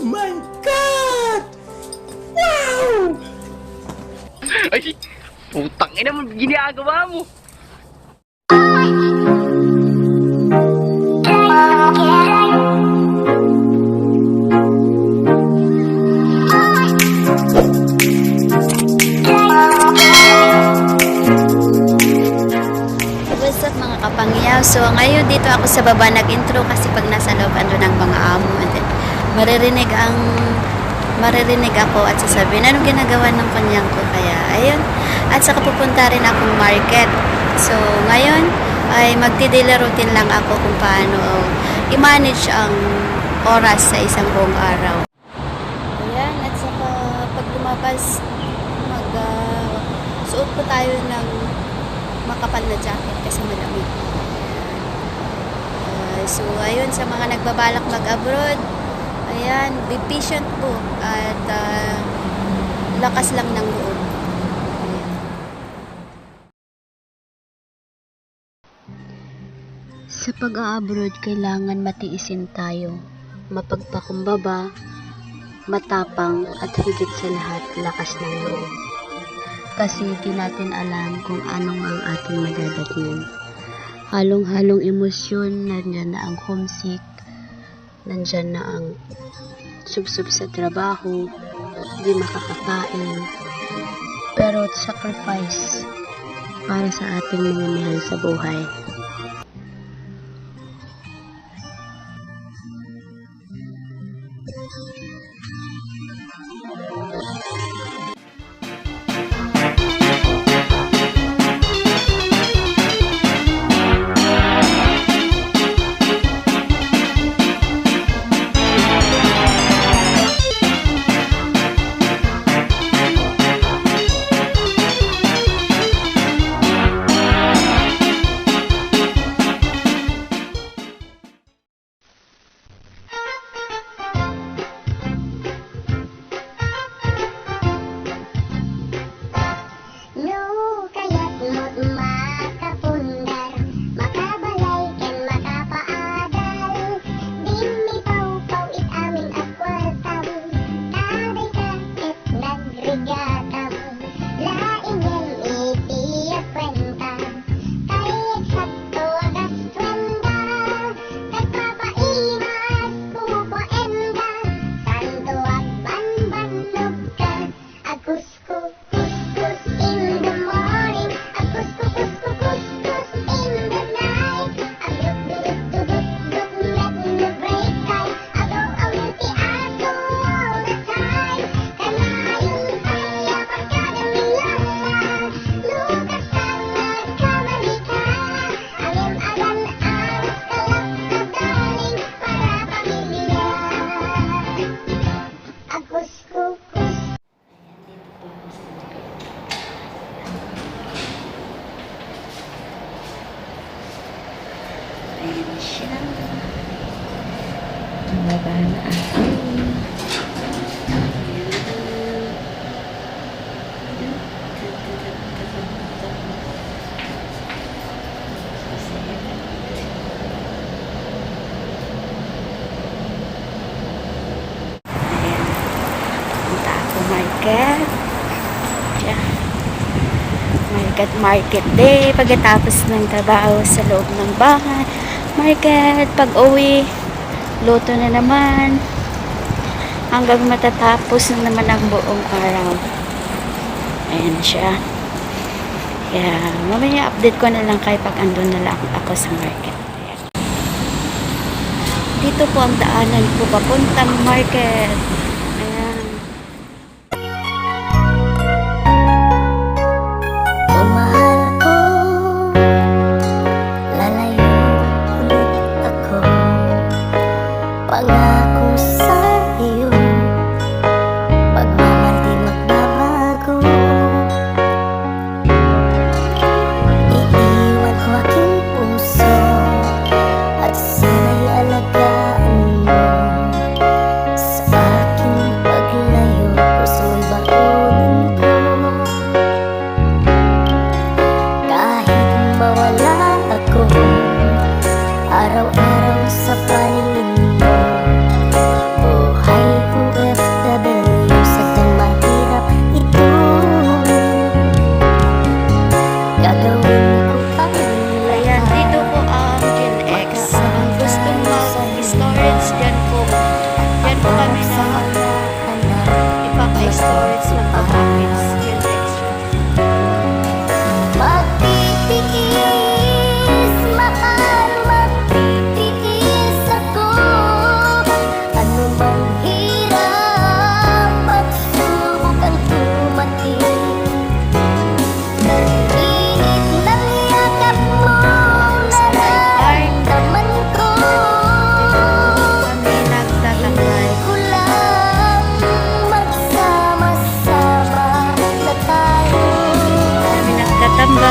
Oh my God! Wow! Ay, putang ina mo, ginagawa mo. What's up mga kapangyaw? So ngayon dito ako sa baba nag-intro kasi pag nasa loob ando ng mga amo and then, maririnig ako at sasabihin anong ginagawa ng kanyang ko, kaya ayun, at saka pupunta rin akong market. So ngayon ay magti-daily routine lang ako kung paano i-manage ang oras sa isang buong araw. Ayan, at saka pag lumabas suot po tayo ng makapal na jacket kasi malamig. So ayun, sa mga nagbabalak mag-abroad, ayan, be patient po at lakas lang ng loob. Ayan. Sa pag-a-abroad, kailangan matiisin tayo, mapagpakumbaba, matapang at higit sa lahat, lakas ng loob. Kasi di natin alam kung anong ang ating madadating. Halong-halong emosyon, nandyan na ang homesick, nandyan na ang subsub sa trabaho, di makakakain, pero sacrifice para sa ating mga mahal sa buhay. Ayan siya. Tumaba na ako. Punta ako market. Market day pagkatapos ng trabaho sa loob ng bahay. Market, pag-uwi, luto na naman hanggang matatapos na naman ang buong araw. Ayan siya. Kaya mamaya update ko na lang kayo pag andun na lang ako sa market. Ayan. Dito po ang daanan po papuntang market. Ayan. Pangako sa iyo, pagmamahal di magbabago. Iiwan ko aking puso at sana'y alagaan mo. Sa aking paglayo, puso'y baunin ko. Kahit mawala ako, araw-araw sa paningin mo. Oh,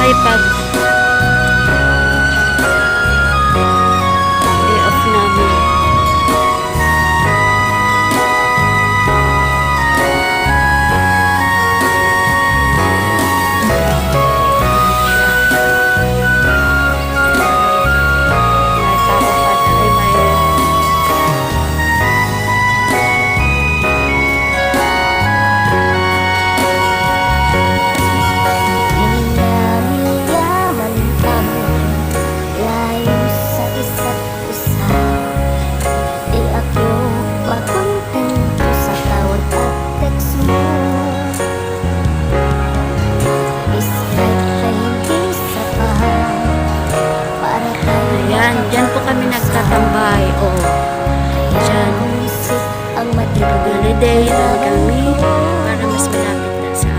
ay pag day off namin. Yaman kami layo sa isa't isa. Di ako makontento sa tawag at text mo. Iskay na hindi sapat para tayo. Ayan, dyan po kami nagtatambay. O, dyan. Isip ang Holiday lang kami para mas malapit na sa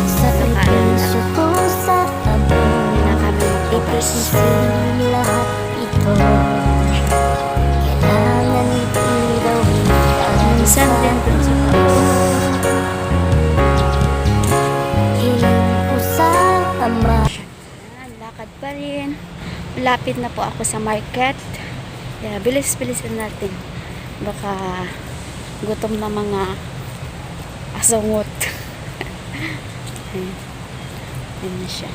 sakripisyo ko sa amor. pinaka-papers. Ipisin lahat ito. Kailangan itong gawin ang Minsan din dun sa hiling ko sa ama. Ayan, lakad pa rin. Malapit na po ako sa market. Kaya bilis-bilisan natin. Baka gutom na mga asungot. Ayan. Ayan na siya.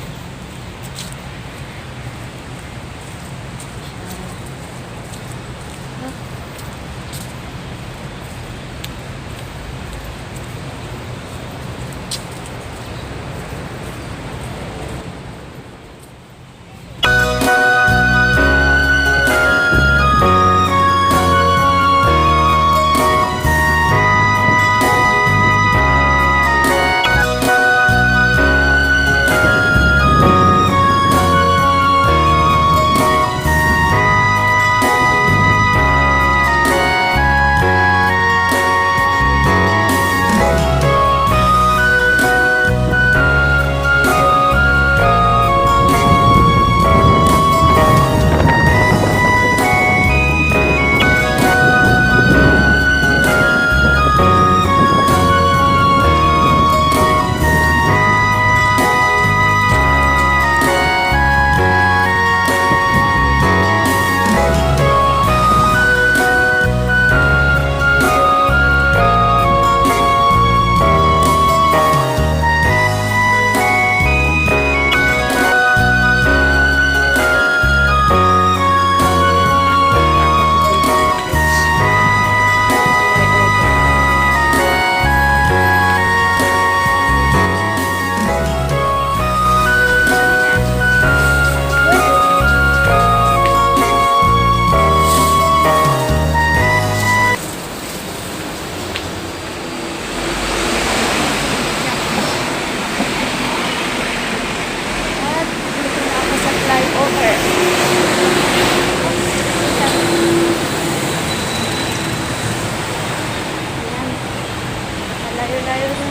Layo-layo na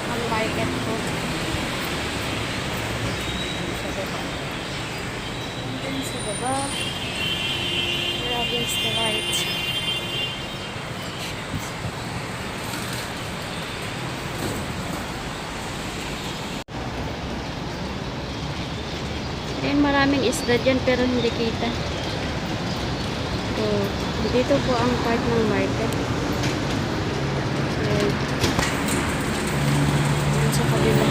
ang market ko. Sa baba. Hanggang sa baba. Grabe sa right. Ayan, maraming isda dyan pero hindi kita. So, dito po ang part ng market. Ayan. Ayan sa kabila.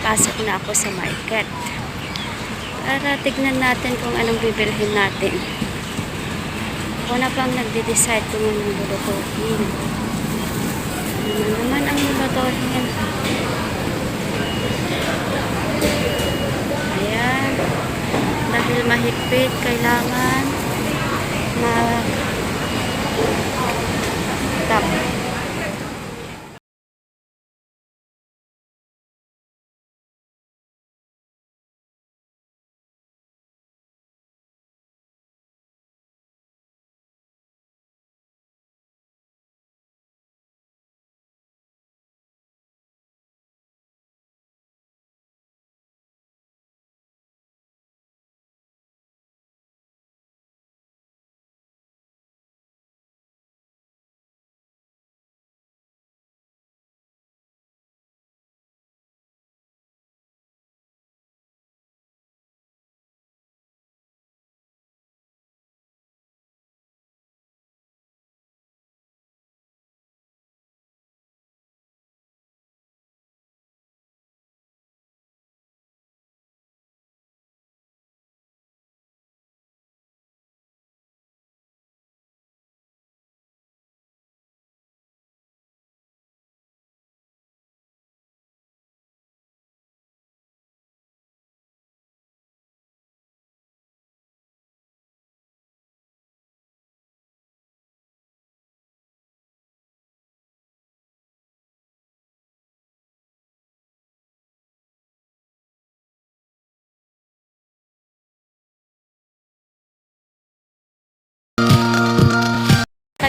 Pasok na ako sa market para tignan natin kung anong bibilhin natin. Ako na pang nagde-decide kung anong lulutuin. Ano naman ang lulutuin. Ayan. Dahil mahigpit, kailangan na tap.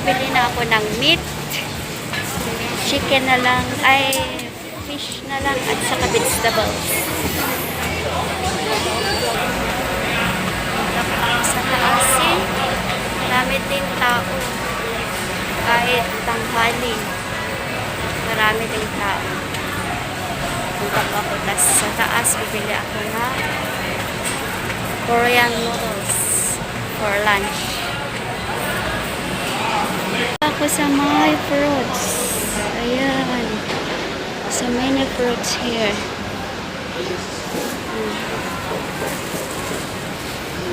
Nabili na ako ng meat. Chicken na lang, ay fish na lang at saka vegetables. Sa taas marami din tao. Kahit tanghali, marami din tao. Punta ko ako sa taas, bibili ako na Korean noodles for lunch. Ako sa my fruits. Ayan. So many fruits here.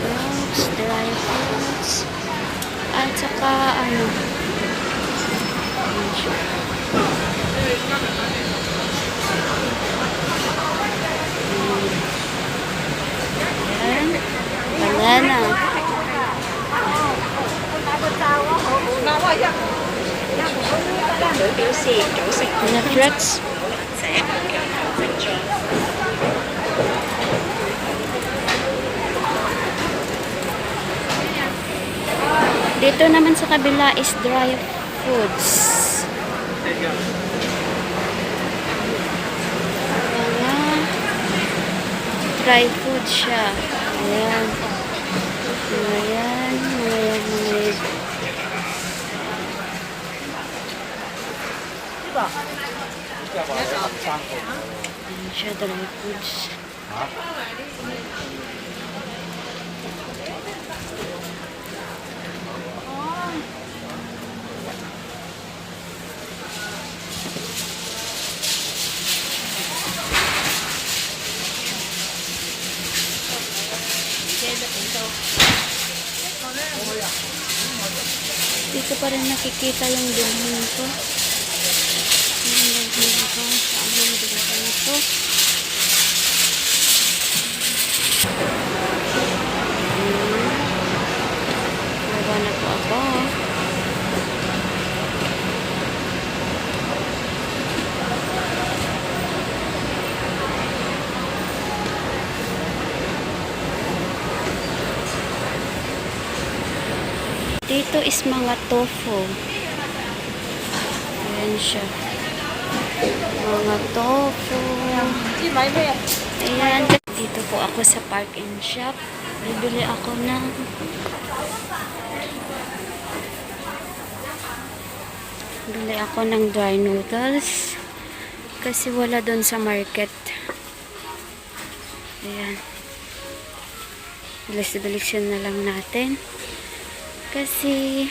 Fruits, dry fruits. At saka ano. Ayan. Banana. Na fruits. Dito naman sa kabila is dry foods. Mga dry food siya. Ayan. Ayan. Ayan. Ayan. Ayan siya, dry foods. Dito pa rin nakikita yung bilhin ko. Yung bilhin ko. Saan yung bilhin ko? Nawa po ako. Dito is mga tofu. Ayan siya. Mga tofu. Ayan. Dito po ako sa Park and Shop. Bibili ako ng dry noodles. Kasi wala doon sa market. Ayan. Bilis-bilisan na lang natin. Kasi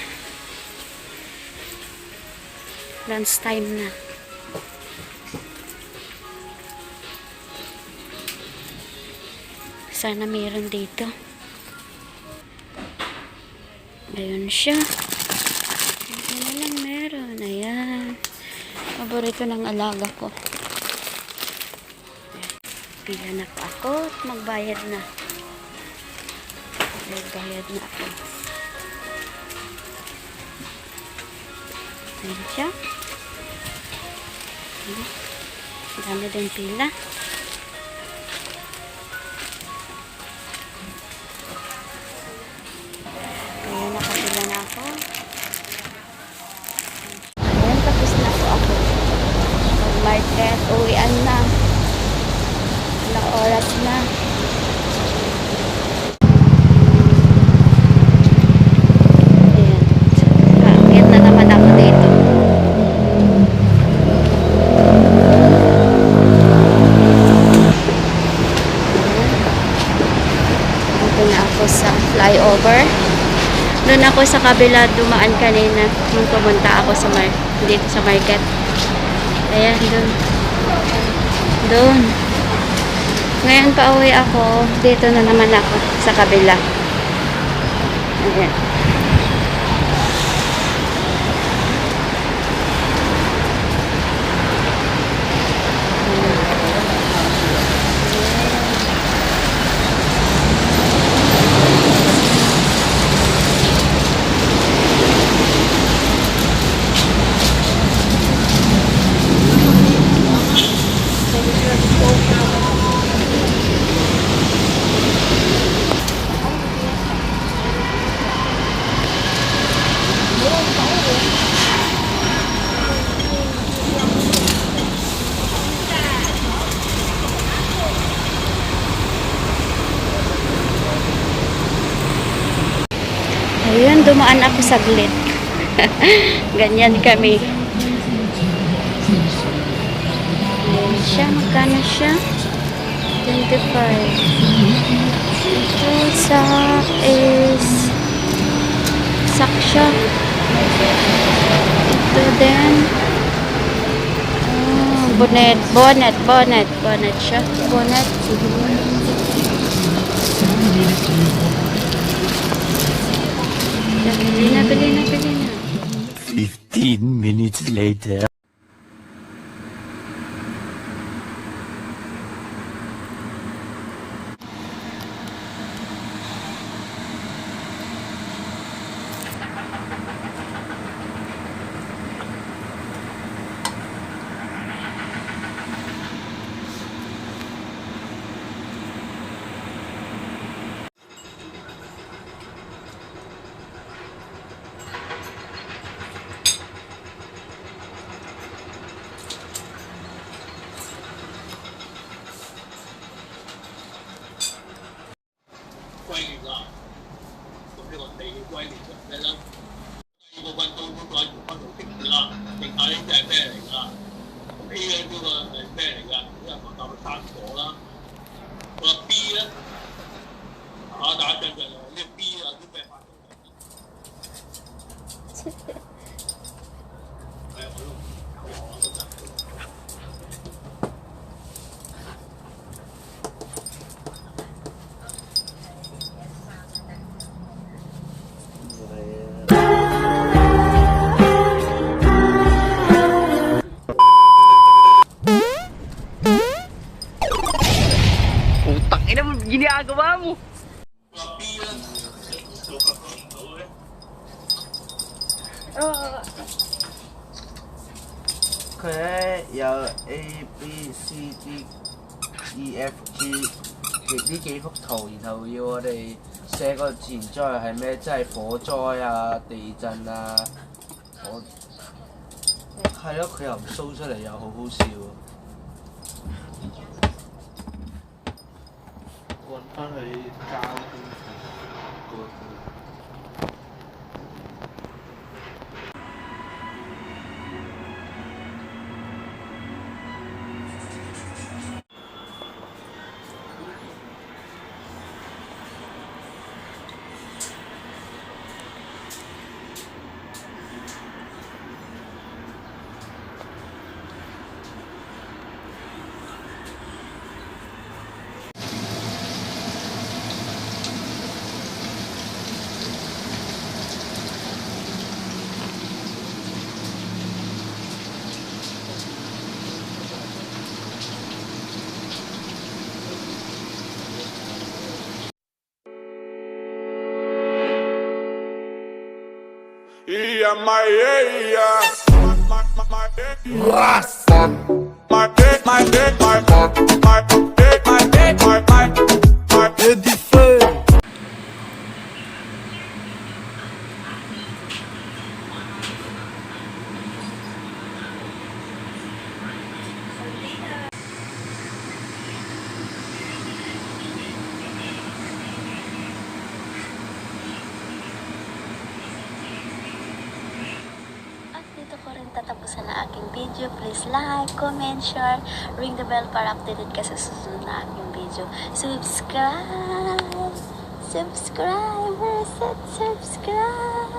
lunch time na. Sana mayroon dito. Ayun siya. Ito na lang meron. Ayan. Paborito ng alaga ko. Pila na po ako at magbayad na. Magbayad na ako. Ayan siya. Ayan. Dami din pila. Kaya nakapila na ako. Ayan, tapos na po ako. Mag-market, uwian na. Ilang oras na. Ayan. Aakyat na naman ako dito. Dito na ako sa flyover. Doon ako sa kabila dumaan kanina nung pumunta ako sa dito sa market. Ayan, doon. Doon. Ngayon pa uwi ako. Dito na naman ako sa kabila. Ayan. Ayun, dumaan ako saglit. Ganyan kami. Ayun siya, magkano siya? 25. Ito, sak siya. Ito din. Bonnet siya. Bonnet. Bili na. 15 minutes later. Putang ina mo, ginagawa mo. 佢咧有 A、B、C、D、E、F、G 呢幾幅圖，然後要我哋寫個自然災害係咩？即係火災啊、地震啊，係咯，佢又唔 show 出嚟，又好好笑。揾翻佢交通嗰個。At dito ko rin tatapusan na aking video. Please like, comment, share, ring the bell para updated ka sa susunod na aking video. Subscribe! Subscribers at subscribe!